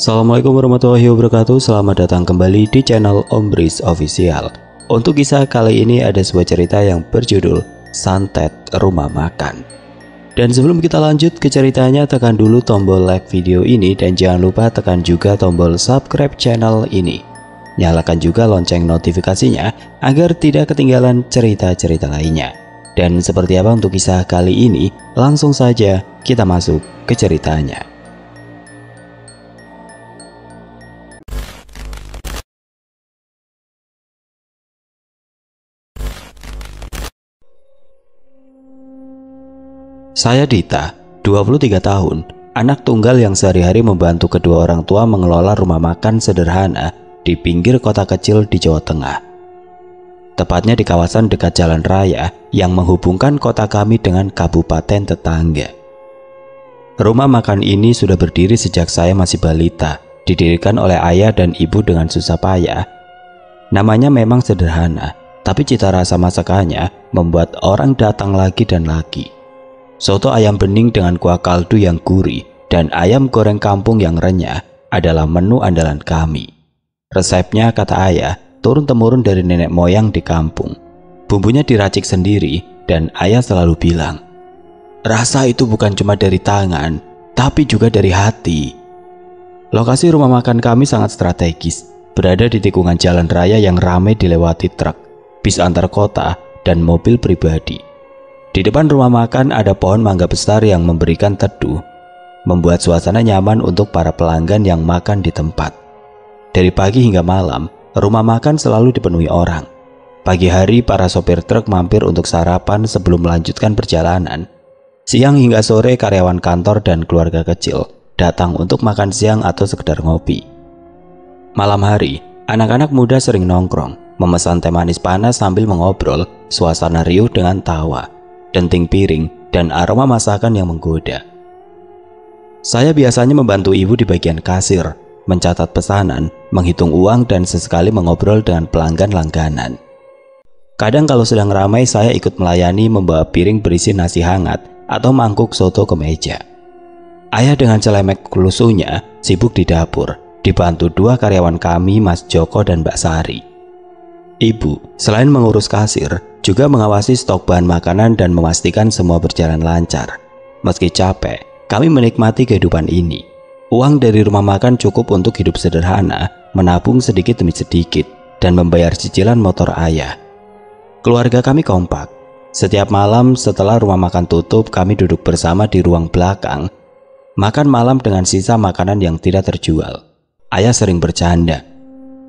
Assalamualaikum warahmatullahi wabarakatuh. Selamat datang kembali di channel Om Bris Official. Untuk kisah kali ini ada sebuah cerita yang berjudul Santet Rumah Makan. Dan sebelum kita lanjut ke ceritanya, tekan dulu tombol like video ini dan jangan lupa tekan juga tombol subscribe channel ini. Nyalakan juga lonceng notifikasinya agar tidak ketinggalan cerita-cerita lainnya. Dan seperti apa untuk kisah kali ini, langsung saja kita masuk ke ceritanya. Saya Dita, 23 tahun, anak tunggal yang sehari-hari membantu kedua orang tua mengelola rumah makan sederhana di pinggir kota kecil di Jawa Tengah. Tepatnya di kawasan dekat jalan raya yang menghubungkan kota kami dengan kabupaten tetangga. Rumah makan ini sudah berdiri sejak saya masih balita, didirikan oleh ayah dan ibu dengan susah payah. Namanya memang sederhana, tapi cita rasa masakannya membuat orang datang lagi dan lagi. Soto ayam bening dengan kuah kaldu yang gurih dan ayam goreng kampung yang renyah adalah menu andalan kami. Resepnya, kata ayah, turun-temurun dari nenek moyang di kampung. Bumbunya diracik sendiri dan ayah selalu bilang, rasa itu bukan cuma dari tangan, tapi juga dari hati. Lokasi rumah makan kami sangat strategis, berada di tikungan jalan raya yang ramai dilewati truk, bis antar kota, dan mobil pribadi. Di depan rumah makan ada pohon mangga besar yang memberikan teduh, membuat suasana nyaman untuk para pelanggan yang makan di tempat. Dari pagi hingga malam, rumah makan selalu dipenuhi orang. Pagi hari para sopir truk mampir untuk sarapan sebelum melanjutkan perjalanan. Siang hingga sore karyawan kantor dan keluarga kecil datang untuk makan siang atau sekedar ngopi. Malam hari, anak-anak muda sering nongkrong, memesan teh manis panas sambil mengobrol, suasana riuh dengan tawa, denting piring, dan aroma masakan yang menggoda. Saya biasanya membantu ibu di bagian kasir, mencatat pesanan, menghitung uang, dan sesekali mengobrol dengan pelanggan langganan. Kadang kalau sedang ramai, saya ikut melayani membawa piring berisi nasi hangat atau mangkuk soto ke meja. Ayah dengan celemek lusuhnya sibuk di dapur, dibantu dua karyawan kami, Mas Joko dan Mbak Sari. Ibu, selain mengurus kasir, juga mengawasi stok bahan makanan dan memastikan semua berjalan lancar. Meski capek, kami menikmati kehidupan ini. Uang dari rumah makan cukup untuk hidup sederhana, menabung sedikit demi sedikit, dan membayar cicilan motor ayah. Keluarga kami kompak. Setiap malam setelah rumah makan tutup, kami duduk bersama di ruang belakang, makan malam dengan sisa makanan yang tidak terjual. Ayah sering bercanda,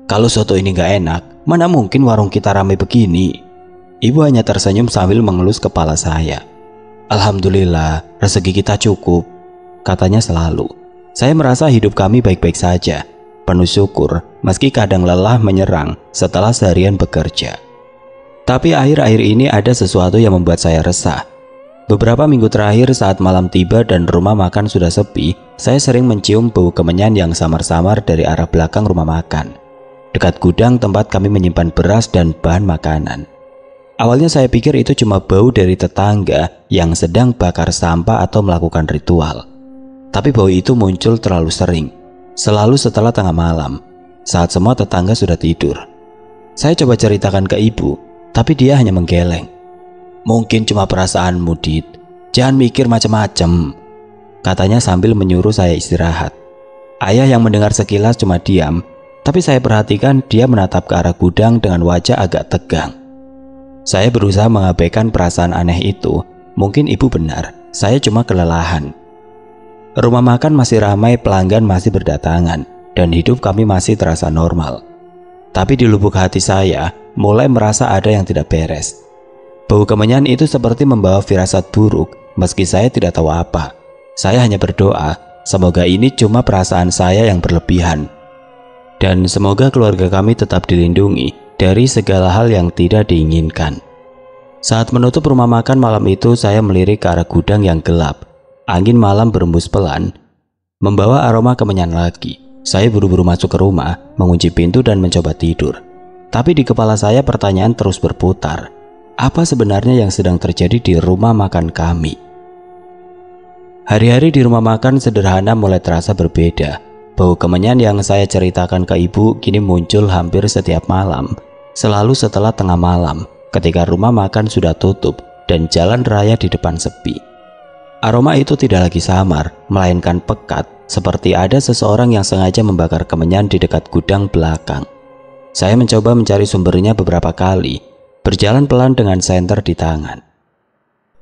kalau soto ini gak enak, mana mungkin warung kita ramai begini. Ibu hanya tersenyum sambil mengelus kepala saya. Alhamdulillah, rezeki kita cukup, katanya selalu. Saya merasa hidup kami baik-baik saja, penuh syukur meski kadang lelah menyerang setelah seharian bekerja. Tapi akhir-akhir ini ada sesuatu yang membuat saya resah. Beberapa minggu terakhir saat malam tiba dan rumah makan sudah sepi, saya sering mencium bau kemenyan yang samar-samar dari arah belakang rumah makan, dekat gudang tempat kami menyimpan beras dan bahan makanan. Awalnya saya pikir itu cuma bau dari tetangga yang sedang bakar sampah atau melakukan ritual. Tapi bau itu muncul terlalu sering, selalu setelah tengah malam, saat semua tetangga sudah tidur. Saya coba ceritakan ke ibu, tapi dia hanya menggeleng. Mungkin cuma perasaanmu, Dit. Jangan mikir macam-macam, katanya sambil menyuruh saya istirahat. Ayah yang mendengar sekilas cuma diam, tapi saya perhatikan dia menatap ke arah gudang dengan wajah agak tegang. Saya berusaha mengabaikan perasaan aneh itu. Mungkin ibu benar, saya cuma kelelahan. Rumah makan masih ramai, pelanggan masih berdatangan, dan hidup kami masih terasa normal. Tapi di lubuk hati saya mulai merasa ada yang tidak beres. Bau kemenyan itu seperti membawa firasat buruk, meski saya tidak tahu apa. Saya hanya berdoa, semoga ini cuma perasaan saya yang berlebihan. Dan semoga keluarga kami tetap dilindungi dari segala hal yang tidak diinginkan. Saat menutup rumah makan malam itu, saya melirik ke arah gudang yang gelap. Angin malam berembus pelan, membawa aroma kemenyan lagi. Saya buru-buru masuk ke rumah, mengunci pintu dan mencoba tidur. Tapi di kepala saya pertanyaan terus berputar. Apa sebenarnya yang sedang terjadi di rumah makan kami? Hari-hari di rumah makan sederhana mulai terasa berbeda. Bau kemenyan yang saya ceritakan ke ibu kini muncul hampir setiap malam, selalu setelah tengah malam ketika rumah makan sudah tutup dan jalan raya di depan sepi. Aroma itu tidak lagi samar, melainkan pekat, seperti ada seseorang yang sengaja membakar kemenyan di dekat gudang belakang. Saya mencoba mencari sumbernya beberapa kali, berjalan pelan dengan senter di tangan.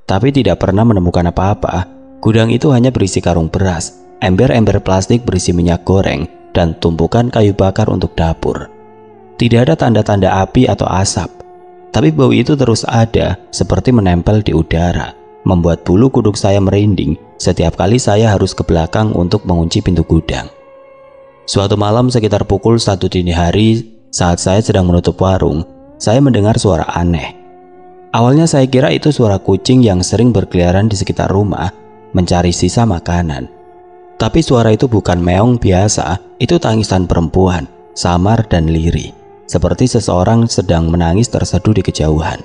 Tapi tidak pernah menemukan apa-apa. Gudang itu hanya berisi karung beras, ember-ember plastik berisi minyak goreng, dan tumpukan kayu bakar untuk dapur. Tidak ada tanda-tanda api atau asap, tapi bau itu terus ada, seperti menempel di udara, membuat bulu kuduk saya merinding setiap kali saya harus ke belakang untuk mengunci pintu gudang. Suatu malam sekitar pukul 1 dini hari, saat saya sedang menutup warung, saya mendengar suara aneh. Awalnya saya kira itu suara kucing yang sering berkeliaran di sekitar rumah, mencari sisa makanan. Tapi suara itu bukan meong biasa, itu tangisan perempuan, samar dan lirih, seperti seseorang sedang menangis terseduh di kejauhan.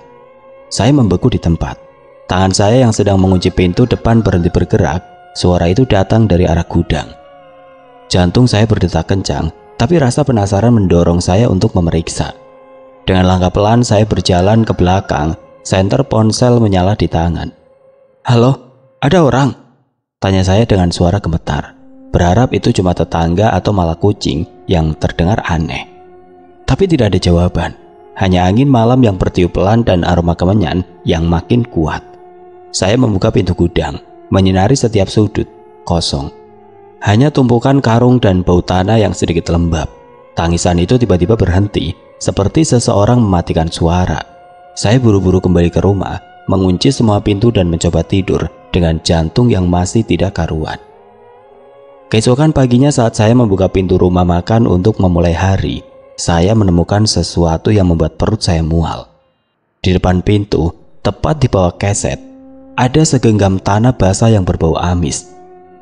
Saya membeku di tempat. Tangan saya yang sedang mengunci pintu depan berhenti bergerak. Suara itu datang dari arah gudang. Jantung saya berdetak kencang, tapi rasa penasaran mendorong saya untuk memeriksa. Dengan langkah pelan saya berjalan ke belakang, senter ponsel menyala di tangan. "Halo? Ada orang?" tanya saya dengan suara gemetar, berharap itu cuma tetangga atau malah kucing yang terdengar aneh. Tapi tidak ada jawaban, hanya angin malam yang bertiup pelan dan aroma kemenyan yang makin kuat. Saya membuka pintu gudang, menyinari setiap sudut, kosong. Hanya tumpukan karung dan bau tanah yang sedikit lembab. Tangisan itu tiba-tiba berhenti, seperti seseorang mematikan suara. Saya buru-buru kembali ke rumah, mengunci semua pintu dan mencoba tidur dengan jantung yang masih tidak karuan. Keesokan paginya saat saya membuka pintu rumah makan untuk memulai hari, saya menemukan sesuatu yang membuat perut saya mual. Di depan pintu, tepat di bawah keset, ada segenggam tanah basah yang berbau amis.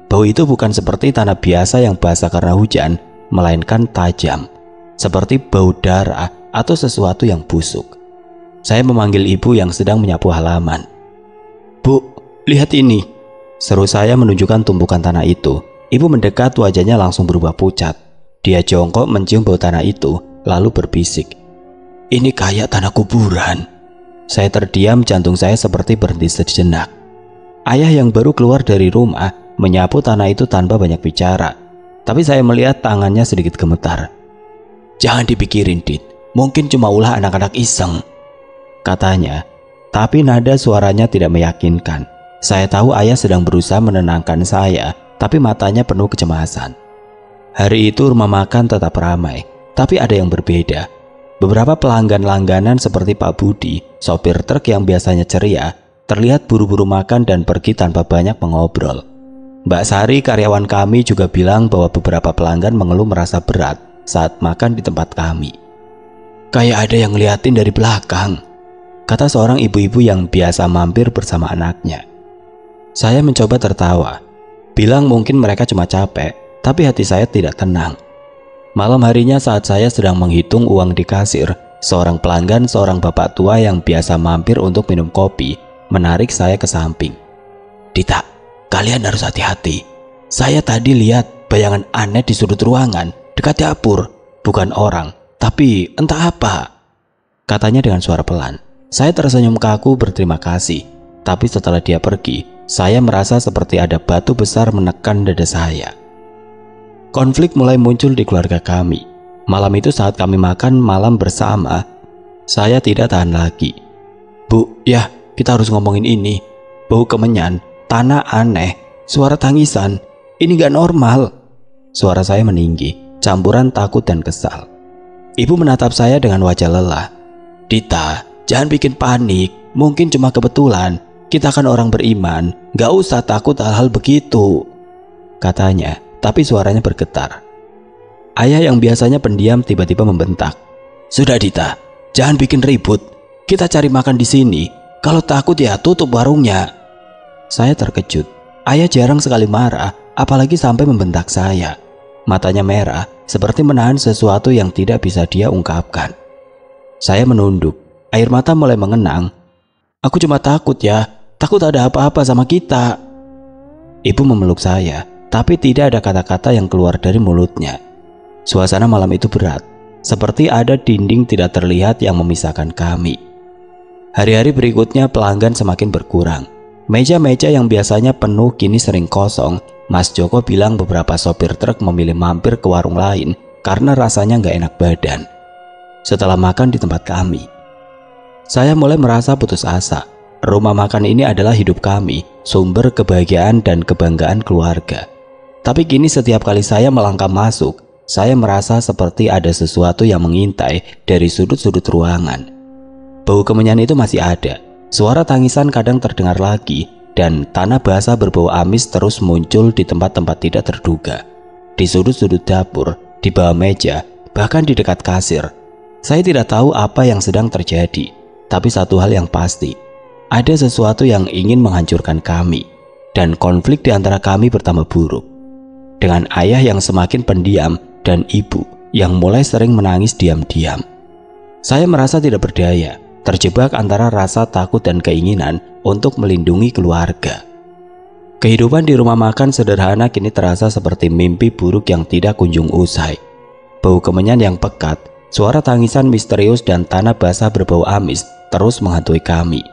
Bau itu bukan seperti tanah biasa yang basah karena hujan, melainkan tajam, seperti bau darah atau sesuatu yang busuk. Saya memanggil ibu yang sedang menyapu halaman. "Bu, lihat ini," seru saya menunjukkan tumpukan tanah itu. Ibu mendekat, wajahnya langsung berubah pucat. Dia jongkok mencium bau tanah itu, lalu berbisik, "Ini kayak tanah kuburan." Saya terdiam, jantung saya seperti berhenti sejenak. Ayah yang baru keluar dari rumah menyapu tanah itu tanpa banyak bicara, tapi saya melihat tangannya sedikit gemetar. "Jangan dipikirin, Dit, mungkin cuma ulah anak-anak iseng," katanya, tapi nada suaranya tidak meyakinkan. Saya tahu ayah sedang berusaha menenangkan saya, tapi matanya penuh kecemasan. Hari itu rumah makan tetap ramai, tapi ada yang berbeda. Beberapa pelanggan langganan seperti Pak Budi, sopir truk yang biasanya ceria, terlihat buru-buru makan dan pergi tanpa banyak mengobrol. Mbak Sari, karyawan kami, juga bilang bahwa beberapa pelanggan mengeluh merasa berat saat makan di tempat kami. "Kayak ada yang ngeliatin dari belakang," kata seorang ibu-ibu yang biasa mampir bersama anaknya. Saya mencoba tertawa, bilang mungkin mereka cuma capek, tapi hati saya tidak tenang. Malam harinya saat saya sedang menghitung uang di kasir, seorang pelanggan, seorang bapak tua yang biasa mampir untuk minum kopi, menarik saya ke samping. "Dita, kalian harus hati-hati. Saya tadi lihat bayangan aneh di sudut ruangan, dekat dapur. Bukan orang, tapi entah apa," katanya dengan suara pelan. Saya tersenyum kaku berterima kasih, tapi setelah dia pergi, saya merasa seperti ada batu besar menekan dada saya. Konflik mulai muncul di keluarga kami. Malam itu saat kami makan malam bersama, saya tidak tahan lagi. "Bu, ya, kita harus ngomongin ini. Bau kemenyan, tanah aneh, suara tangisan. Ini gak normal." Suara saya meninggi, campuran takut dan kesal. Ibu menatap saya dengan wajah lelah. "Dita, jangan bikin panik. Mungkin cuma kebetulan. Kita kan orang beriman. Gak usah takut hal-hal begitu," katanya, tapi suaranya bergetar. Ayah yang biasanya pendiam tiba-tiba membentak, "Sudah Dita, jangan bikin ribut. Kita cari makan di sini. Kalau takut ya tutup warungnya." Saya terkejut. Ayah jarang sekali marah, apalagi sampai membentak saya. Matanya merah, seperti menahan sesuatu yang tidak bisa dia ungkapkan. Saya menunduk, air mata mulai mengenang. "Aku cuma takut ya, takut ada apa-apa sama kita." Ibu memeluk saya, tapi tidak ada kata-kata yang keluar dari mulutnya. Suasana malam itu berat, seperti ada dinding tidak terlihat yang memisahkan kami. Hari-hari berikutnya pelanggan semakin berkurang. Meja-meja yang biasanya penuh kini sering kosong. Mas Joko bilang beberapa sopir truk memilih mampir ke warung lain karena rasanya nggak enak badan. Setelah makan di tempat kami, saya mulai merasa putus asa. Rumah makan ini adalah hidup kami, sumber kebahagiaan dan kebanggaan keluarga. Tapi kini setiap kali saya melangkah masuk, saya merasa seperti ada sesuatu yang mengintai dari sudut-sudut ruangan. Bau kemenyan itu masih ada, suara tangisan kadang terdengar lagi, dan tanah basah berbau amis terus muncul di tempat-tempat tidak terduga. Di sudut-sudut dapur, di bawah meja, bahkan di dekat kasir. Saya tidak tahu apa yang sedang terjadi, tapi satu hal yang pasti, ada sesuatu yang ingin menghancurkan kami, dan konflik di antara kami bertambah buruk. Dengan ayah yang semakin pendiam dan ibu yang mulai sering menangis diam-diam. Saya merasa tidak berdaya, terjebak antara rasa takut dan keinginan untuk melindungi keluarga. Kehidupan di rumah makan sederhana kini terasa seperti mimpi buruk yang tidak kunjung usai. Bau kemenyan yang pekat, suara tangisan misterius dan tanah basah berbau amis terus menghantui kami.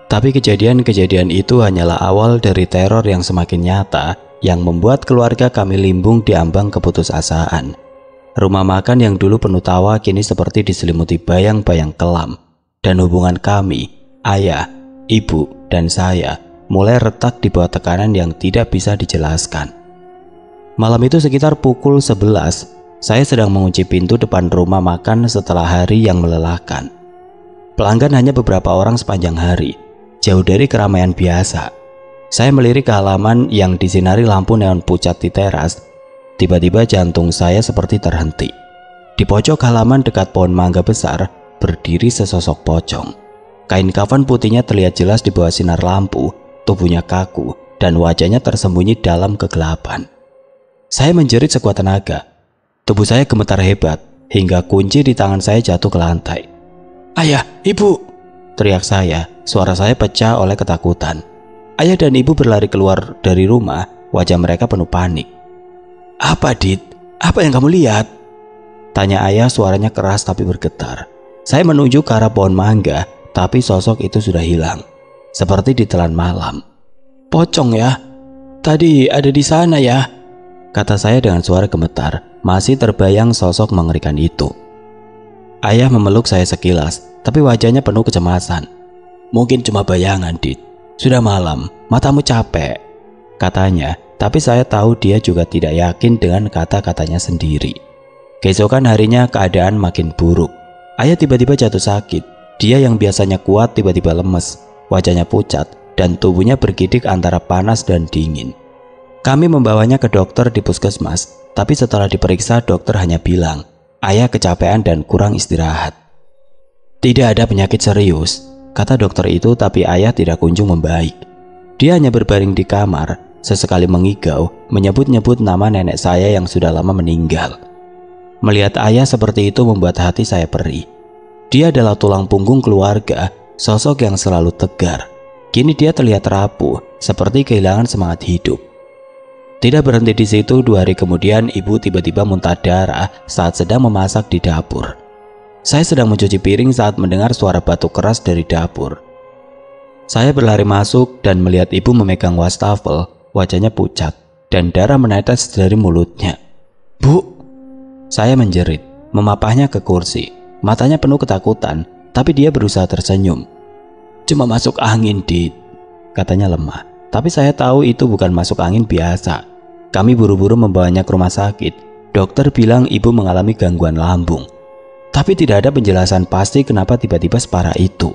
Tapi kejadian-kejadian itu hanyalah awal dari teror yang semakin nyata yang membuat keluarga kami limbung di ambang keputusasaan. Rumah makan yang dulu penuh tawa kini seperti diselimuti bayang-bayang kelam, dan hubungan kami, ayah, ibu, dan saya mulai retak di bawah tekanan yang tidak bisa dijelaskan. Malam itu sekitar pukul 11, saya sedang mengunci pintu depan rumah makan setelah hari yang melelahkan. Pelanggan hanya beberapa orang sepanjang hari, jauh dari keramaian biasa. Saya melirik ke halaman yang disinari lampu neon pucat di teras. Tiba-tiba jantung saya seperti terhenti. Di pojok halaman dekat pohon mangga besar berdiri sesosok pocong. Kain kafan putihnya terlihat jelas di bawah sinar lampu. Tubuhnya kaku dan wajahnya tersembunyi dalam kegelapan. Saya menjerit sekuat tenaga. Tubuh saya gemetar hebat hingga kunci di tangan saya jatuh ke lantai. "Ayah, ibu!" teriak saya. Suara saya pecah oleh ketakutan. Ayah dan ibu berlari keluar dari rumah, wajah mereka penuh panik. "Apa, Dit? Apa yang kamu lihat?" tanya ayah, suaranya keras tapi bergetar. Saya menunjuk ke arah pohon mangga, tapi sosok itu sudah hilang, seperti ditelan malam. "Pocong ya? Tadi ada di sana ya?" kata saya dengan suara gemetar, masih terbayang sosok mengerikan itu. Ayah memeluk saya sekilas, tapi wajahnya penuh kecemasan. "Mungkin cuma bayangan, Dit. Sudah malam, matamu capek," katanya, tapi saya tahu dia juga tidak yakin dengan kata-katanya sendiri. Keesokan harinya keadaan makin buruk. Ayah tiba-tiba jatuh sakit. Dia yang biasanya kuat tiba-tiba lemes, wajahnya pucat, dan tubuhnya bergidik antara panas dan dingin. Kami membawanya ke dokter di puskesmas, tapi setelah diperiksa dokter hanya bilang, ayah kecapean dan kurang istirahat. "Tidak ada penyakit serius," kata dokter itu, tapi ayah tidak kunjung membaik. Dia hanya berbaring di kamar, sesekali mengigau, menyebut-nyebut nama nenek saya yang sudah lama meninggal. Melihat ayah seperti itu membuat hati saya perih. Dia adalah tulang punggung keluarga, sosok yang selalu tegar. Kini dia terlihat rapuh, seperti kehilangan semangat hidup. Tidak berhenti di situ, 2 hari kemudian ibu tiba-tiba muntah darah saat sedang memasak di dapur. Saya sedang mencuci piring saat mendengar suara batuk keras dari dapur. Saya berlari masuk dan melihat ibu memegang wastafel, wajahnya pucat, dan darah menetes dari mulutnya. "Bu!" saya menjerit, memapahnya ke kursi. Matanya penuh ketakutan, tapi dia berusaha tersenyum. "Cuma masuk angin, Dit," katanya lemah. Tapi saya tahu itu bukan masuk angin biasa. Kami buru-buru membawanya ke rumah sakit. Dokter bilang ibu mengalami gangguan lambung. Tapi tidak ada penjelasan pasti kenapa tiba-tiba separah itu.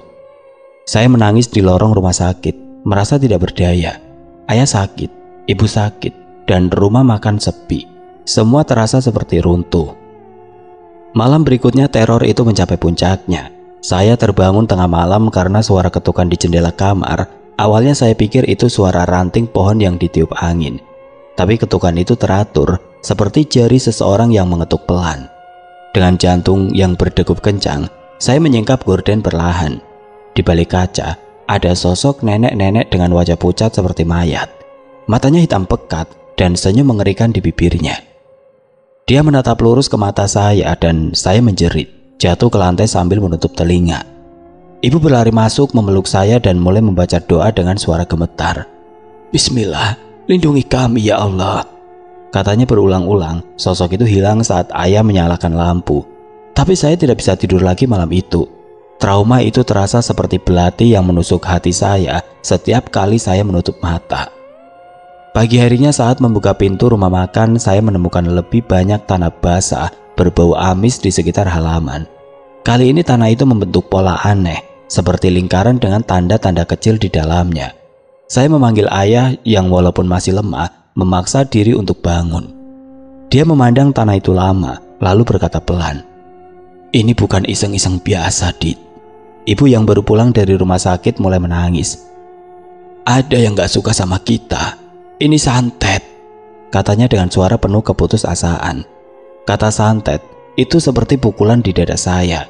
Saya menangis di lorong rumah sakit, merasa tidak berdaya. Ayah sakit, ibu sakit, dan rumah makan sepi. Semua terasa seperti runtuh. Malam berikutnya teror itu mencapai puncaknya. Saya terbangun tengah malam karena suara ketukan di jendela kamar. Awalnya saya pikir itu suara ranting pohon yang ditiup angin. Tapi ketukan itu teratur, seperti jari seseorang yang mengetuk pelan. Dengan jantung yang berdegup kencang, saya menyingkap gorden perlahan. Di balik kaca, ada sosok nenek-nenek dengan wajah pucat seperti mayat. Matanya hitam pekat, dan senyum mengerikan di bibirnya. Dia menatap lurus ke mata saya dan saya menjerit, jatuh ke lantai sambil menutup telinga. Ibu berlari masuk memeluk saya dan mulai membaca doa dengan suara gemetar. "Bismillah, lindungi kami ya Allah," katanya berulang-ulang. Sosok itu hilang saat ayah menyalakan lampu. Tapi saya tidak bisa tidur lagi malam itu. Trauma itu terasa seperti belati yang menusuk hati saya setiap kali saya menutup mata. Pagi harinya saat membuka pintu rumah makan, saya menemukan lebih banyak tanah basah berbau amis di sekitar halaman. Kali ini tanah itu membentuk pola aneh, seperti lingkaran dengan tanda-tanda kecil di dalamnya. Saya memanggil ayah yang walaupun masih lemah, memaksa diri untuk bangun. Dia memandang tanah itu lama, lalu berkata pelan, "Ini bukan iseng-iseng biasa, Dit." Ibu yang baru pulang dari rumah sakit mulai menangis. "Ada yang gak suka sama kita. Ini santet," katanya dengan suara penuh keputusasaan. Kata santet itu seperti pukulan di dada saya.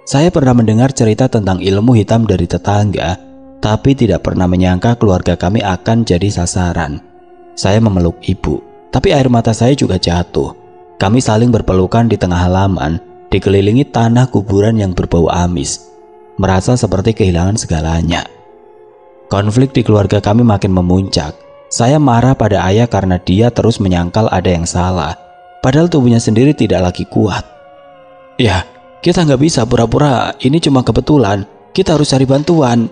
Saya pernah mendengar cerita tentang ilmu hitam dari tetangga, tapi tidak pernah menyangka keluarga kami akan jadi sasaran. Saya memeluk ibu, tapi air mata saya juga jatuh. Kami saling berpelukan di tengah halaman, dikelilingi tanah kuburan yang berbau amis, merasa seperti kehilangan segalanya. Konflik di keluarga kami makin memuncak. Saya marah pada ayah karena dia terus menyangkal ada yang salah, padahal tubuhnya sendiri tidak lagi kuat. "Ya, kita nggak bisa pura-pura ini cuma kebetulan, kita harus cari bantuan,"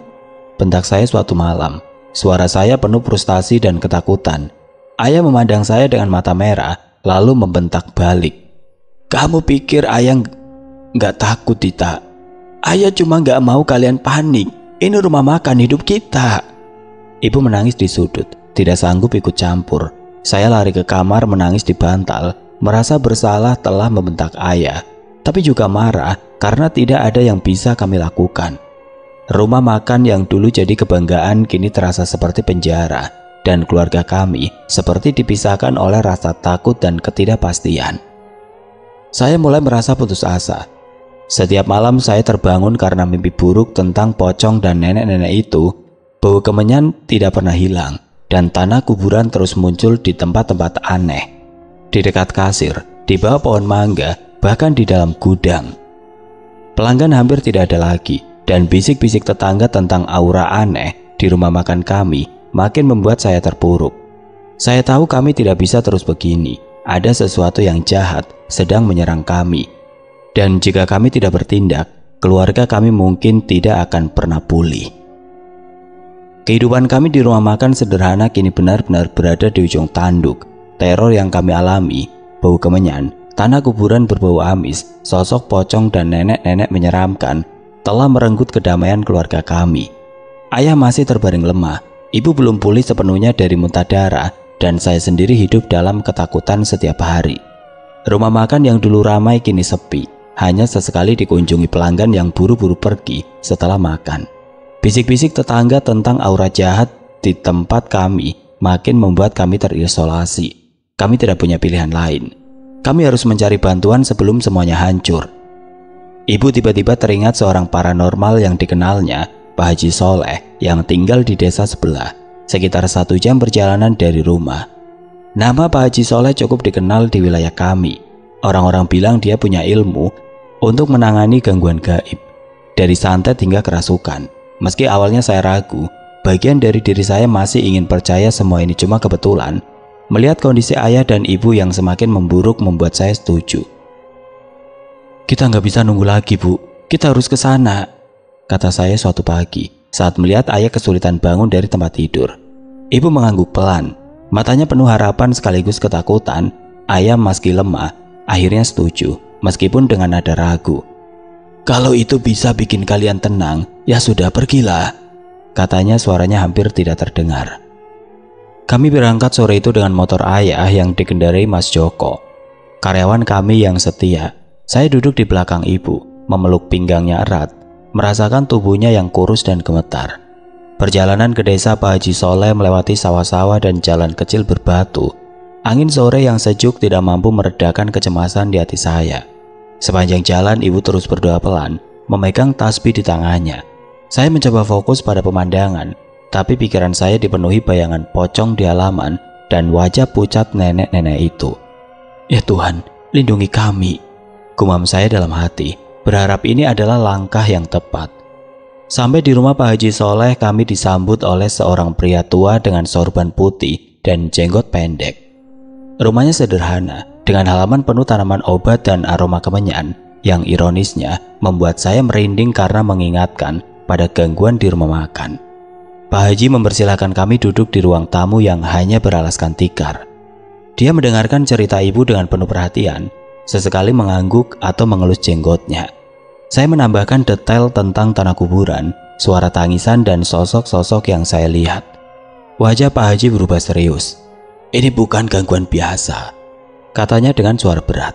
bentak saya suatu malam. Suara saya penuh frustasi dan ketakutan. Ayah memandang saya dengan mata merah, lalu membentak balik. "Kamu pikir ayah nggak takut, Dita? Ayah cuma nggak mau kalian panik. Ini rumah makan hidup kita." Ibu menangis di sudut, tidak sanggup ikut campur. Saya lari ke kamar menangis di bantal, merasa bersalah telah membentak ayah, tapi juga marah karena tidak ada yang bisa kami lakukan. Rumah makan yang dulu jadi kebanggaan kini terasa seperti penjara, dan keluarga kami seperti dipisahkan oleh rasa takut dan ketidakpastian. Saya mulai merasa putus asa. Setiap malam saya terbangun karena mimpi buruk tentang pocong dan nenek-nenek itu. Bau kemenyan tidak pernah hilang, dan tanah kuburan terus muncul di tempat-tempat aneh. Di dekat kasir, di bawah pohon mangga, bahkan di dalam gudang. Pelanggan hampir tidak ada lagi, dan bisik-bisik tetangga tentang aura aneh di rumah makan kami makin membuat saya terpuruk. Saya tahu kami tidak bisa terus begini. Ada sesuatu yang jahat sedang menyerang kami. Dan jika kami tidak bertindak, keluarga kami mungkin tidak akan pernah pulih. Kehidupan kami di rumah makan sederhana kini benar-benar berada di ujung tanduk. Teror yang kami alami, bau kemenyan, tanah kuburan berbau amis, sosok pocong dan nenek-nenek menyeramkan telah merenggut kedamaian keluarga kami. Ayah masih terbaring lemah, ibu belum pulih sepenuhnya dari muntah darah, dan saya sendiri hidup dalam ketakutan setiap hari. Rumah makan yang dulu ramai kini sepi. Hanya sesekali dikunjungi pelanggan yang buru-buru pergi setelah makan. Bisik-bisik tetangga tentang aura jahat di tempat kami makin membuat kami terisolasi. Kami tidak punya pilihan lain. Kami harus mencari bantuan sebelum semuanya hancur. Ibu tiba-tiba teringat seorang paranormal yang dikenalnya, Pak Haji Soleh, yang tinggal di desa sebelah, sekitar 1 jam perjalanan dari rumah. Nama Pak Haji Soleh cukup dikenal di wilayah kami. Orang-orang bilang dia punya ilmu untuk menangani gangguan gaib, dari santet hingga kerasukan. Meski awalnya saya ragu, bagian dari diri saya masih ingin percaya semua ini cuma kebetulan. Melihat kondisi ayah dan ibu yang semakin memburuk membuat saya setuju. "Kita nggak bisa nunggu lagi, Bu. Kita harus ke sana," kata saya suatu pagi saat melihat ayah kesulitan bangun dari tempat tidur. Ibu mengangguk pelan, matanya penuh harapan sekaligus ketakutan. Ayah meski lemah, akhirnya setuju. Meskipun dengan nada ragu. "Kalau itu bisa bikin kalian tenang, ya sudah pergilah," katanya suaranya hampir tidak terdengar. Kami berangkat sore itu dengan motor ayah yang dikendarai Mas Joko, karyawan kami yang setia. Saya duduk di belakang ibu, memeluk pinggangnya erat, merasakan tubuhnya yang kurus dan gemetar. Perjalanan ke desa Pak Haji Soleh melewati sawah-sawah dan jalan kecil berbatu. Angin sore yang sejuk tidak mampu meredakan kecemasan di hati saya. Sepanjang jalan ibu terus berdoa pelan, memegang tasbih di tangannya. Saya mencoba fokus pada pemandangan, tapi pikiran saya dipenuhi bayangan pocong di halaman dan wajah pucat nenek-nenek itu. "Ya Tuhan, lindungi kami," gumam saya dalam hati, berharap ini adalah langkah yang tepat. Sampai di rumah Pak Haji Soleh, kami disambut oleh seorang pria tua dengan sorban putih dan jenggot pendek. Rumahnya sederhana, dengan halaman penuh tanaman obat dan aroma kemenyan, yang ironisnya membuat saya merinding karena mengingatkan pada gangguan di rumah makan. Pak Haji mempersilahkan kami duduk di ruang tamu yang hanya beralaskan tikar. Dia mendengarkan cerita ibu dengan penuh perhatian, sesekali mengangguk atau mengelus jenggotnya. Saya menambahkan detail tentang tanah kuburan, suara tangisan, dan sosok-sosok yang saya lihat. Wajah Pak Haji berubah serius. "Ini bukan gangguan biasa," katanya dengan suara berat.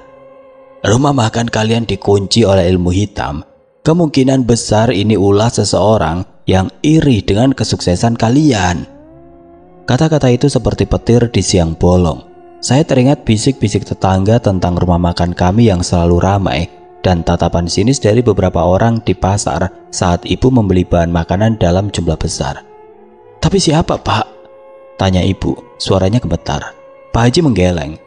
"Rumah makan kalian dikunci oleh ilmu hitam. Kemungkinan besar ini ulah seseorang yang iri dengan kesuksesan kalian." Kata-kata itu seperti petir di siang bolong. Saya teringat bisik-bisik tetangga tentang rumah makan kami yang selalu ramai dan tatapan sinis dari beberapa orang di pasar saat ibu membeli bahan makanan dalam jumlah besar. "Tapi siapa, Pak?" tanya ibu, suaranya gemetar. Pak Haji menggeleng.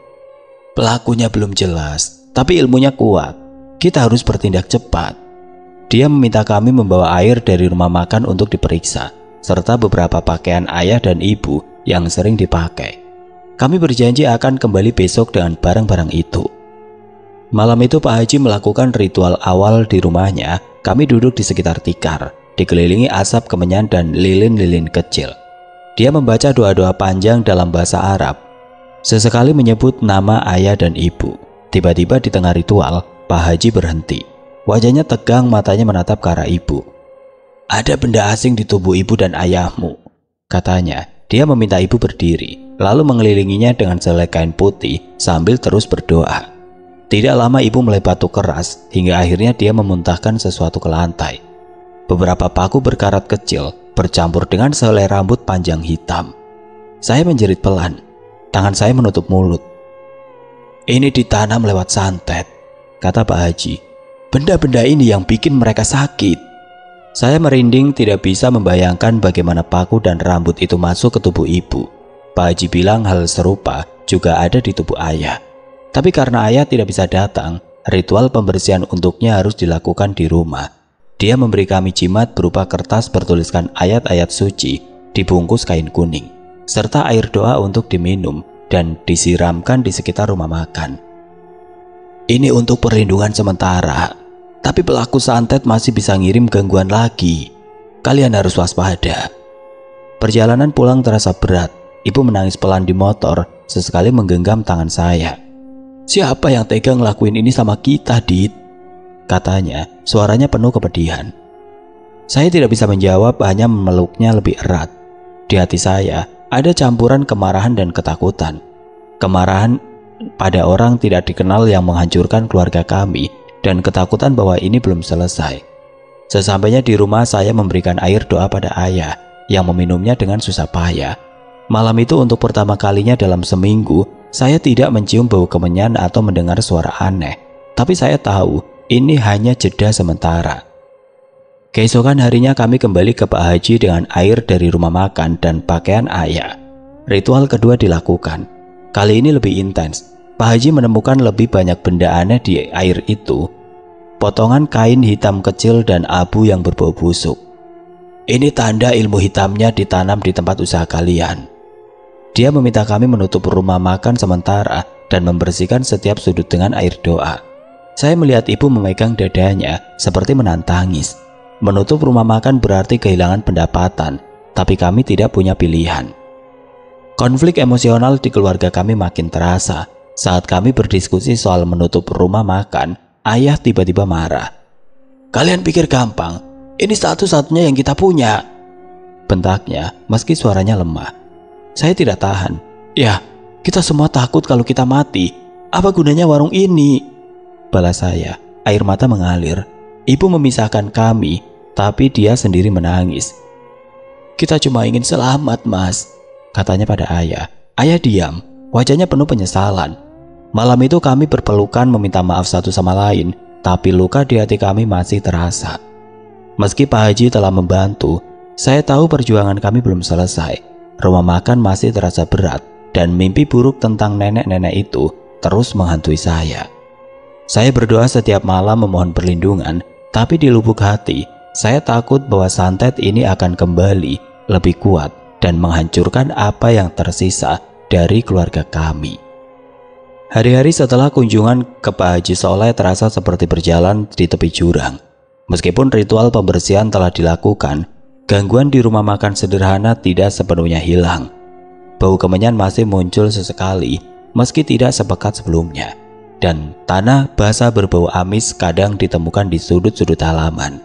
"Pelakunya belum jelas, tapi ilmunya kuat. Kita harus bertindak cepat." Dia meminta kami membawa air dari rumah makan untuk diperiksa, serta beberapa pakaian ayah dan ibu yang sering dipakai. Kami berjanji akan kembali besok dengan barang-barang itu. Malam itu Pak Haji melakukan ritual awal di rumahnya. Kami duduk di sekitar tikar, dikelilingi asap kemenyan dan lilin-lilin kecil. Dia membaca doa-doa panjang dalam bahasa Arab. Sesekali menyebut nama ayah dan ibu. Tiba-tiba di tengah ritual, Pak Haji berhenti. Wajahnya tegang, matanya menatap ke arah ibu. "Ada benda asing di tubuh ibu dan ayahmu," katanya. Dia meminta ibu berdiri, lalu mengelilinginya dengan selai kain putih sambil terus berdoa. Tidak lama ibu mulai batuk keras, hingga akhirnya dia memuntahkan sesuatu ke lantai. Beberapa paku berkarat kecil bercampur dengan selai rambut panjang hitam. Saya menjerit pelan, tangan saya menutup mulut. "Ini ditanam lewat santet," kata Pak Haji. "Benda-benda ini yang bikin mereka sakit." Saya merinding, tidak bisa membayangkan bagaimana paku dan rambut itu masuk ke tubuh ibu. Pak Haji bilang hal serupa juga ada di tubuh ayah. Tapi karena ayah tidak bisa datang, ritual pembersihan untuknya harus dilakukan di rumah. Dia memberi kami jimat berupa kertas bertuliskan ayat-ayat suci, dibungkus kain kuning, serta air doa untuk diminum dan disiramkan di sekitar rumah makan. "Ini untuk perlindungan sementara, tapi pelaku santet masih bisa ngirim gangguan lagi. Kalian harus waspada." Perjalanan pulang terasa berat. Ibu menangis pelan di motor, sesekali menggenggam tangan saya. "Siapa yang tega ngelakuin ini sama kita, Dit?" katanya, suaranya penuh kepedihan. Saya tidak bisa menjawab, hanya memeluknya lebih erat. Di hati saya ada campuran kemarahan dan ketakutan. Kemarahan pada orang tidak dikenal yang menghancurkan keluarga kami, dan ketakutan bahwa ini belum selesai. Sesampainya di rumah, saya memberikan air doa pada ayah yang meminumnya dengan susah payah. Malam itu untuk pertama kalinya dalam seminggu, saya tidak mencium bau kemenyan atau mendengar suara aneh. Tapi saya tahu ini hanya jeda sementara. Keesokan harinya kami kembali ke Pak Haji dengan air dari rumah makan dan pakaian ayah. Ritual kedua dilakukan. Kali ini lebih intens. Pak Haji menemukan lebih banyak benda aneh di air itu. Potongan kain hitam kecil dan abu yang berbau busuk. "Ini tanda ilmu hitamnya ditanam di tempat usaha kalian." Dia meminta kami menutup rumah makan sementara dan membersihkan setiap sudut dengan air doa. Saya melihat ibu memegang dadanya seperti menahan tangis. Menutup rumah makan berarti kehilangan pendapatan, tapi kami tidak punya pilihan. Konflik emosional di keluarga kami makin terasa. Saat kami berdiskusi soal menutup rumah makan, ayah tiba-tiba marah. "Kalian pikir gampang? Ini satu-satunya yang kita punya," bentaknya meski suaranya lemah. Saya tidak tahan. "Ya, kita semua takut kalau kita mati. Apa gunanya warung ini?" balas saya. Air mata mengalir. Ibu memisahkan kami, tapi dia sendiri menangis. "Kita cuma ingin selamat, Mas," katanya pada ayah. Ayah diam, wajahnya penuh penyesalan. Malam itu kami berpelukan meminta maaf satu sama lain, tapi luka di hati kami masih terasa. Meski Pak Haji telah membantu, saya tahu perjuangan kami belum selesai. Rumah makan masih terasa berat, dan mimpi buruk tentang nenek-nenek itu terus menghantui saya. Saya berdoa setiap malam memohon perlindungan, tapi di lubuk hati saya takut bahwa santet ini akan kembali lebih kuat dan menghancurkan apa yang tersisa dari keluarga kami. Hari-hari setelah kunjungan ke Pak Haji Soleh terasa seperti berjalan di tepi jurang. Meskipun ritual pembersihan telah dilakukan, gangguan di rumah makan sederhana tidak sepenuhnya hilang. Bau kemenyan masih muncul sesekali, meski tidak sepekat sebelumnya. Dan tanah basah berbau amis kadang ditemukan di sudut-sudut halaman.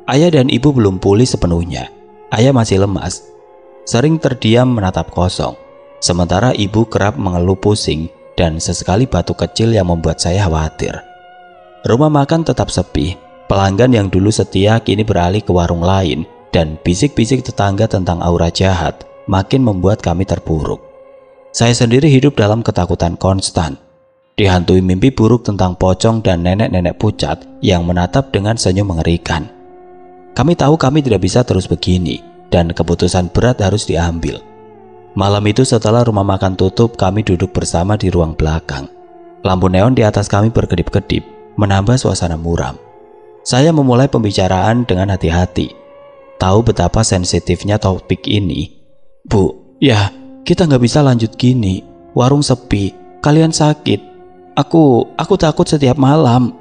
Ayah dan ibu belum pulih sepenuhnya. Ayah masih lemas, sering terdiam menatap kosong. Sementara ibu kerap mengeluh pusing dan sesekali batuk kecil yang membuat saya khawatir. Rumah makan tetap sepi. Pelanggan yang dulu setia kini beralih ke warung lain, dan bisik-bisik tetangga tentang aura jahat makin membuat kami terpuruk. Saya sendiri hidup dalam ketakutan konstan, dihantui mimpi buruk tentang pocong dan nenek-nenek pucat yang menatap dengan senyum mengerikan. Kami tahu kami tidak bisa terus begini, dan keputusan berat harus diambil. Malam itu setelah rumah makan tutup, kami duduk bersama di ruang belakang. Lampu neon di atas kami berkedip-kedip, menambah suasana muram. Saya memulai pembicaraan dengan hati-hati. Tahu betapa sensitifnya topik ini. Bu, ya kita nggak bisa lanjut gini. Warung sepi, kalian sakit. Aku takut setiap malam,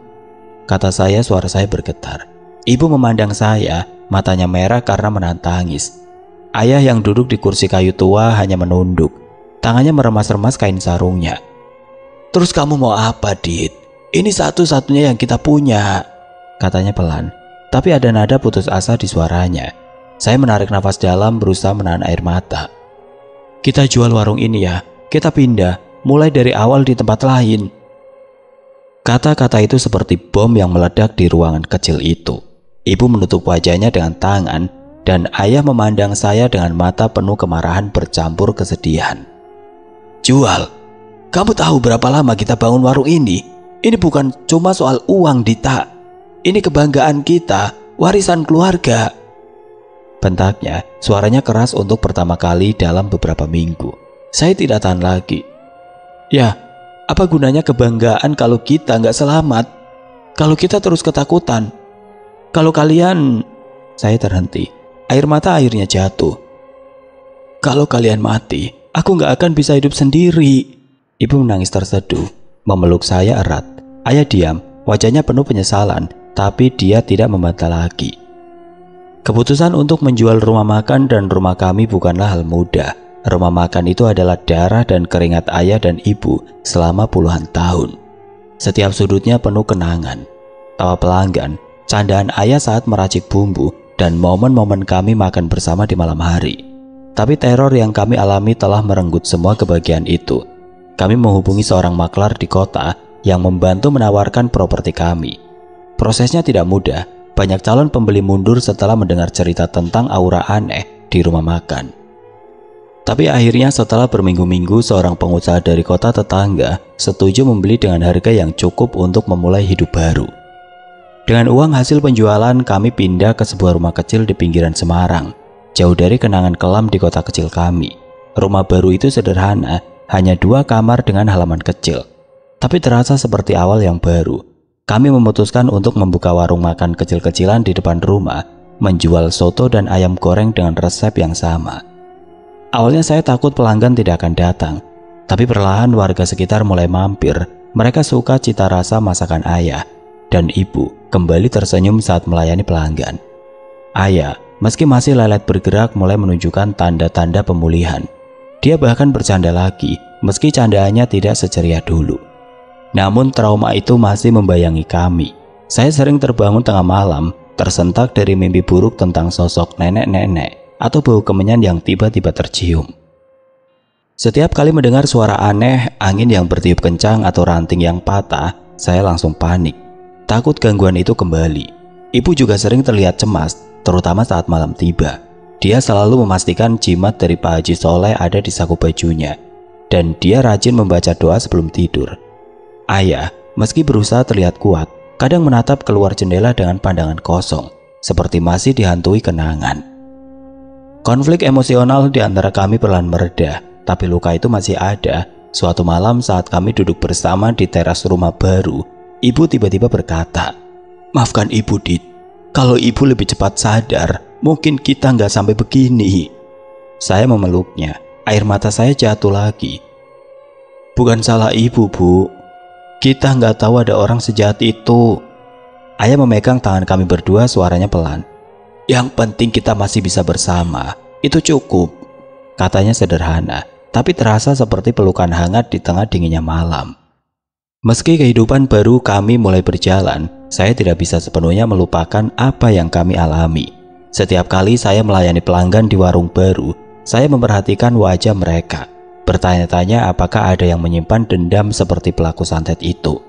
kata saya, suara saya bergetar. Ibu memandang saya, matanya merah karena menahan tangis. Ayah yang duduk di kursi kayu tua hanya menunduk. Tangannya meremas-remas kain sarungnya. Terus kamu mau apa, Dit? Ini satu-satunya yang kita punya, katanya pelan, tapi ada nada putus asa di suaranya. Saya menarik nafas dalam, berusaha menahan air mata. Kita jual warung ini ya, kita pindah, mulai dari awal di tempat lain. Kata-kata itu seperti bom yang meledak di ruangan kecil itu. Ibu menutup wajahnya dengan tangan, dan ayah memandang saya dengan mata penuh kemarahan bercampur kesedihan. Jual? Kamu tahu berapa lama kita bangun warung ini? Ini bukan cuma soal uang, Dita. Ini kebanggaan kita, warisan keluarga. Bentaknya, suaranya keras untuk pertama kali dalam beberapa minggu. Saya tidak tahan lagi. Ya, apa gunanya kebanggaan kalau kita nggak selamat? Kalau kita terus ketakutan? Kalau kalian... Saya terhenti. Air mata akhirnya jatuh. Kalau kalian mati, aku nggak akan bisa hidup sendiri. Ibu menangis terseduh, memeluk saya erat. Ayah diam, wajahnya penuh penyesalan. Tapi dia tidak membantah lagi. Keputusan untuk menjual rumah makan dan rumah kami bukanlah hal mudah. Rumah makan itu adalah darah dan keringat ayah dan ibu selama puluhan tahun. Setiap sudutnya penuh kenangan. Tawa pelanggan, candaan ayah saat meracik bumbu, dan momen-momen kami makan bersama di malam hari. Tapi teror yang kami alami telah merenggut semua kebahagiaan itu. Kami menghubungi seorang maklar di kota yang membantu menawarkan properti kami. Prosesnya tidak mudah, banyak calon pembeli mundur setelah mendengar cerita tentang aura aneh di rumah makan. Tapi akhirnya setelah berminggu-minggu, seorang pengusaha dari kota tetangga setuju membeli dengan harga yang cukup untuk memulai hidup baru. Dengan uang hasil penjualan, kami pindah ke sebuah rumah kecil di pinggiran Semarang, jauh dari kenangan kelam di kota kecil kami. Rumah baru itu sederhana, hanya 2 kamar dengan halaman kecil, tapi terasa seperti awal yang baru. Kami memutuskan untuk membuka warung makan kecil-kecilan di depan rumah, menjual soto dan ayam goreng dengan resep yang sama. Awalnya saya takut pelanggan tidak akan datang, tapi perlahan warga sekitar mulai mampir. Mereka suka cita rasa masakan ayah, dan ibu kembali tersenyum saat melayani pelanggan. Ayah, meski masih lelet bergerak, mulai menunjukkan tanda-tanda pemulihan. Dia bahkan bercanda lagi, meski candaannya tidak seceria dulu. Namun trauma itu masih membayangi kami. Saya sering terbangun tengah malam, tersentak dari mimpi buruk tentang sosok nenek-nenek atau bau kemenyan yang tiba-tiba tercium. Setiap kali mendengar suara aneh, angin yang bertiup kencang atau ranting yang patah, saya langsung panik. Takut gangguan itu kembali. Ibu juga sering terlihat cemas, terutama saat malam tiba. Dia selalu memastikan jimat dari Pak Haji Soleh ada di saku bajunya, dan dia rajin membaca doa sebelum tidur. Ayah, meski berusaha terlihat kuat, kadang menatap keluar jendela dengan pandangan kosong, seperti masih dihantui kenangan. Konflik emosional di antara kami perlahan mereda, tapi luka itu masih ada. Suatu malam saat kami duduk bersama di teras rumah baru, ibu tiba-tiba berkata, "Maafkan ibu, Dit. Kalau ibu lebih cepat sadar, mungkin kita nggak sampai begini." Saya memeluknya. Air mata saya jatuh lagi. "Bukan salah ibu, Bu. Kita nggak tahu ada orang sejahat itu." Ayah memegang tangan kami berdua, suaranya pelan. "Yang penting kita masih bisa bersama. Itu cukup," katanya sederhana, tapi terasa seperti pelukan hangat di tengah dinginnya malam. Meski kehidupan baru kami mulai berjalan, saya tidak bisa sepenuhnya melupakan apa yang kami alami. Setiap kali saya melayani pelanggan di warung baru, saya memperhatikan wajah mereka, bertanya-tanya apakah ada yang menyimpan dendam seperti pelaku santet itu.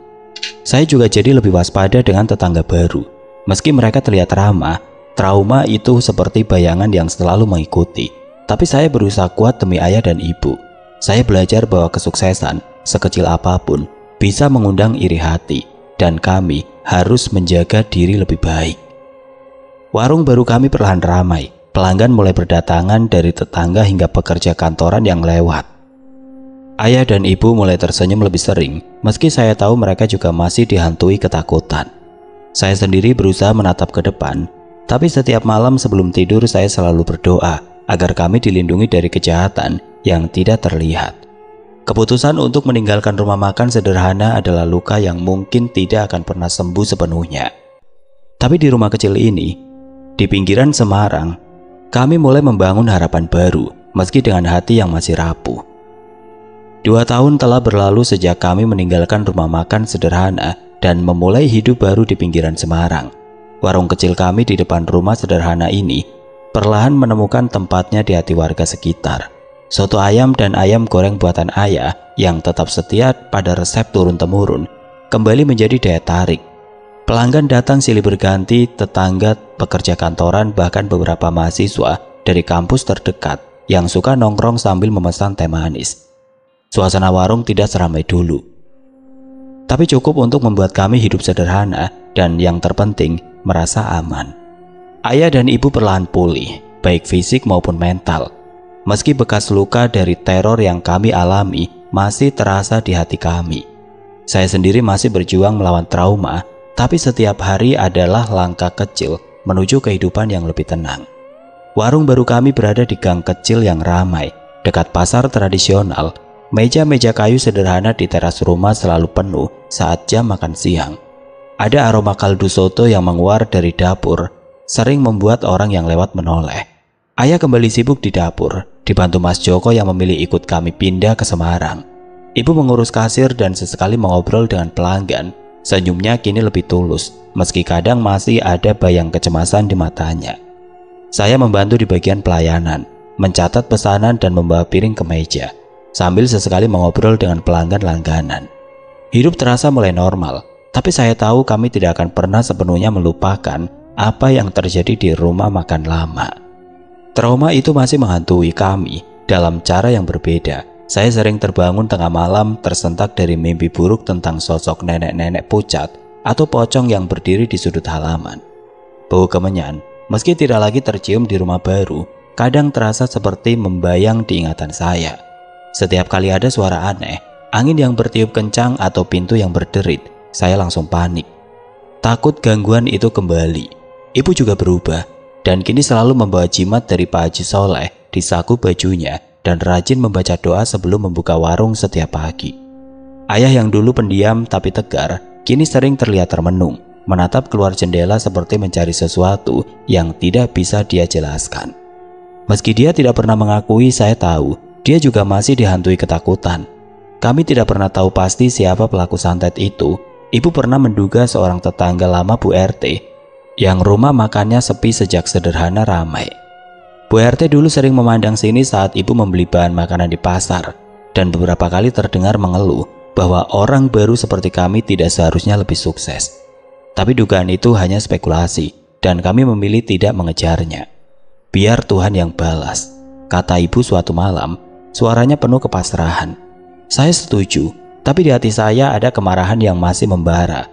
Saya juga jadi lebih waspada dengan tetangga baru. Meski mereka terlihat ramah, trauma itu seperti bayangan yang selalu mengikuti. Tapi saya berusaha kuat demi ayah dan ibu. Saya belajar bahwa kesuksesan, sekecil apapun, bisa mengundang iri hati, dan kami harus menjaga diri lebih baik. Warung baru kami perlahan ramai. Pelanggan mulai berdatangan dari tetangga hingga pekerja kantoran yang lewat. Ayah dan ibu mulai tersenyum lebih sering, meski saya tahu mereka juga masih dihantui ketakutan. Saya sendiri berusaha menatap ke depan, tapi setiap malam sebelum tidur saya selalu berdoa agar kami dilindungi dari kejahatan yang tidak terlihat. Keputusan untuk meninggalkan rumah makan sederhana adalah luka yang mungkin tidak akan pernah sembuh sepenuhnya. Tapi di rumah kecil ini, di pinggiran Semarang, kami mulai membangun harapan baru, meski dengan hati yang masih rapuh. 2 tahun telah berlalu sejak kami meninggalkan rumah makan sederhana dan memulai hidup baru di pinggiran Semarang. Warung kecil kami di depan rumah sederhana ini perlahan menemukan tempatnya di hati warga sekitar. Soto ayam dan ayam goreng buatan ayah yang tetap setia pada resep turun-temurun kembali menjadi daya tarik. Pelanggan datang silih berganti, tetangga, pekerja kantoran, bahkan beberapa mahasiswa dari kampus terdekat yang suka nongkrong sambil memesan teh manis. Suasana warung tidak seramai dulu, tapi cukup untuk membuat kami hidup sederhana dan yang terpenting merasa aman. Ayah dan ibu perlahan pulih, baik fisik maupun mental. Meski bekas luka dari teror yang kami alami masih terasa di hati kami. Saya sendiri masih berjuang melawan trauma, tapi setiap hari adalah langkah kecil menuju kehidupan yang lebih tenang. Warung baru kami berada di gang kecil yang ramai, dekat pasar tradisional. Meja-meja kayu sederhana di teras rumah selalu penuh saat jam makan siang. Ada aroma kaldu soto yang menguar dari dapur, sering membuat orang yang lewat menoleh. Ayah kembali sibuk di dapur, dibantu Mas Joko yang memilih ikut kami pindah ke Semarang. Ibu mengurus kasir dan sesekali mengobrol dengan pelanggan. Senyumnya kini lebih tulus, meski kadang masih ada bayang kecemasan di matanya. Saya membantu di bagian pelayanan, mencatat pesanan dan membawa piring ke meja, sambil sesekali mengobrol dengan pelanggan langganan. Hidup terasa mulai normal, tapi saya tahu kami tidak akan pernah sepenuhnya melupakan apa yang terjadi di rumah makan lama. Trauma itu masih menghantui kami dalam cara yang berbeda. Saya sering terbangun tengah malam tersentak dari mimpi buruk tentang sosok nenek-nenek pucat atau pocong yang berdiri di sudut halaman. Bau kemenyan, meski tidak lagi tercium di rumah baru, kadang terasa seperti membayang di ingatan saya. Setiap kali ada suara aneh, angin yang bertiup kencang atau pintu yang berderit, saya langsung panik. Takut gangguan itu kembali. Ibu juga berubah, dan kini selalu membawa jimat dari Pak Haji Soleh di saku bajunya dan rajin membaca doa sebelum membuka warung setiap pagi. Ayah yang dulu pendiam tapi tegar, kini sering terlihat termenung, menatap keluar jendela seperti mencari sesuatu yang tidak bisa dia jelaskan. Meski dia tidak pernah mengakui, saya tahu dia juga masih dihantui ketakutan. Kami tidak pernah tahu pasti siapa pelaku santet itu. Ibu pernah menduga seorang tetangga lama Bu RT yang rumah makannya sepi sejak sederhana ramai. Bu RT dulu sering memandang sini saat ibu membeli bahan makanan di pasar, dan beberapa kali terdengar mengeluh bahwa orang baru seperti kami tidak seharusnya lebih sukses. Tapi dugaan itu hanya spekulasi, dan kami memilih tidak mengejarnya. Biar Tuhan yang balas, kata ibu suatu malam. Suaranya penuh kepasrahan. Saya setuju, tapi di hati saya ada kemarahan yang masih membara.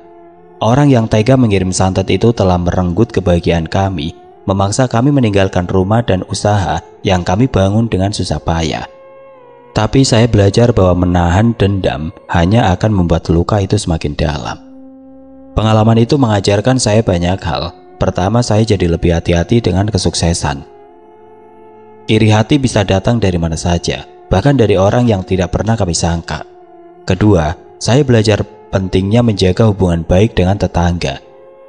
Orang yang tega mengirim santet itu telah merenggut kebahagiaan kami, memaksa kami meninggalkan rumah dan usaha yang kami bangun dengan susah payah. Tapi saya belajar bahwa menahan dendam hanya akan membuat luka itu semakin dalam. Pengalaman itu mengajarkan saya banyak hal. Pertama, saya jadi lebih hati-hati dengan kesuksesan. Iri hati bisa datang dari mana saja, bahkan dari orang yang tidak pernah kami sangka. Kedua, saya belajar pentingnya menjaga hubungan baik dengan tetangga.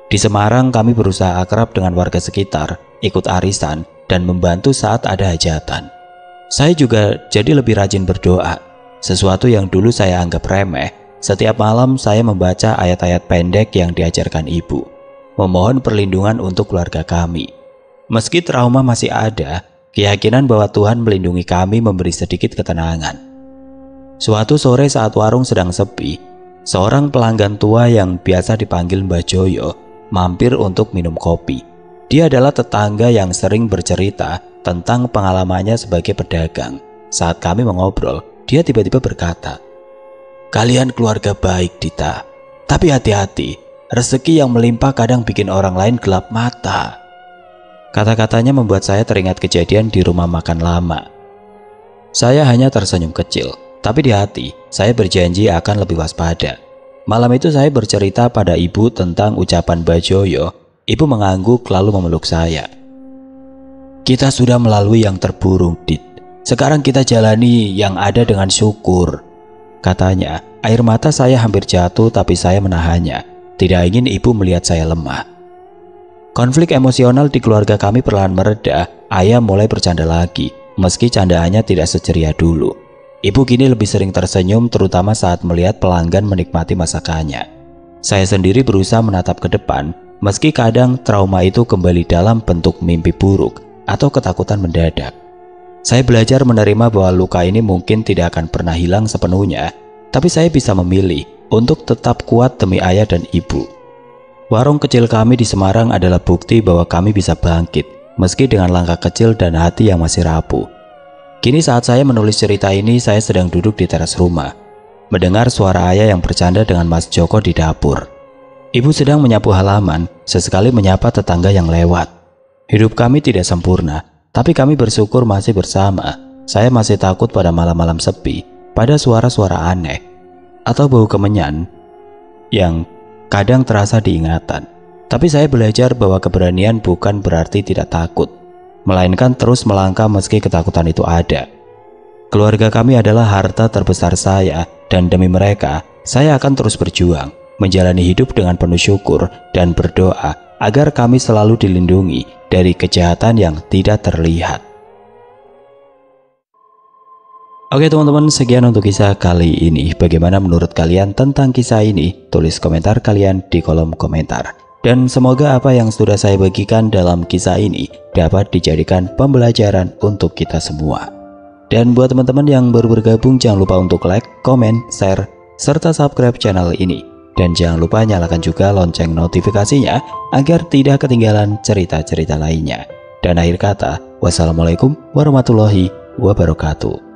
Di Semarang kami berusaha akrab dengan warga sekitar, ikut arisan, dan membantu saat ada hajatan. Saya juga jadi lebih rajin berdoa, sesuatu yang dulu saya anggap remeh. Setiap malam saya membaca ayat-ayat pendek yang diajarkan ibu, memohon perlindungan untuk keluarga kami. Meski trauma masih ada, keyakinan bahwa Tuhan melindungi kami memberi sedikit ketenangan. Suatu sore saat warung sedang sepi, seorang pelanggan tua yang biasa dipanggil Mbah Joyo mampir untuk minum kopi. Dia adalah tetangga yang sering bercerita tentang pengalamannya sebagai pedagang. Saat kami mengobrol, dia tiba-tiba berkata, "Kalian keluarga baik, Dita. Tapi hati-hati, rezeki yang melimpah kadang bikin orang lain gelap mata." Kata-katanya membuat saya teringat kejadian di rumah makan lama. Saya hanya tersenyum kecil, tapi di hati saya berjanji akan lebih waspada. Malam itu saya bercerita pada ibu tentang ucapan Mbah Joyo. Ibu mengangguk lalu memeluk saya. "Kita sudah melalui yang terburuk, Dit. Sekarang kita jalani yang ada dengan syukur," katanya. Air mata saya hampir jatuh tapi saya menahannya. Tidak ingin ibu melihat saya lemah. Konflik emosional di keluarga kami perlahan mereda. Ayah mulai bercanda lagi, meski candaannya tidak seceria dulu. Ibu kini lebih sering tersenyum, terutama saat melihat pelanggan menikmati masakannya. Saya sendiri berusaha menatap ke depan, meski kadang trauma itu kembali dalam bentuk mimpi buruk atau ketakutan mendadak. Saya belajar menerima bahwa luka ini mungkin tidak akan pernah hilang sepenuhnya, tapi saya bisa memilih untuk tetap kuat demi ayah dan ibu. Warung kecil kami di Semarang adalah bukti bahwa kami bisa bangkit, meski dengan langkah kecil dan hati yang masih rapuh. Kini saat saya menulis cerita ini, saya sedang duduk di teras rumah, mendengar suara ayah yang bercanda dengan Mas Joko di dapur. Ibu sedang menyapu halaman, sesekali menyapa tetangga yang lewat. Hidup kami tidak sempurna, tapi kami bersyukur masih bersama. Saya masih takut pada malam-malam sepi, pada suara-suara aneh, atau bau kemenyan yang kadang terasa diingatan. Tapi saya belajar bahwa keberanian bukan berarti tidak takut, melainkan terus melangkah meski ketakutan itu ada. Keluarga kami adalah harta terbesar saya, dan demi mereka, saya akan terus berjuang, menjalani hidup dengan penuh syukur dan berdoa agar kami selalu dilindungi dari kejahatan yang tidak terlihat. Oke teman-teman, sekian untuk kisah kali ini. Bagaimana menurut kalian tentang kisah ini? Tulis komentar kalian di kolom komentar. Dan semoga apa yang sudah saya bagikan dalam kisah ini dapat dijadikan pembelajaran untuk kita semua. Dan buat teman-teman yang baru bergabung, jangan lupa untuk like, komen, share, serta subscribe channel ini. Dan jangan lupa nyalakan juga lonceng notifikasinya agar tidak ketinggalan cerita-cerita lainnya. Dan akhir kata, wassalamualaikum warahmatullahi wabarakatuh.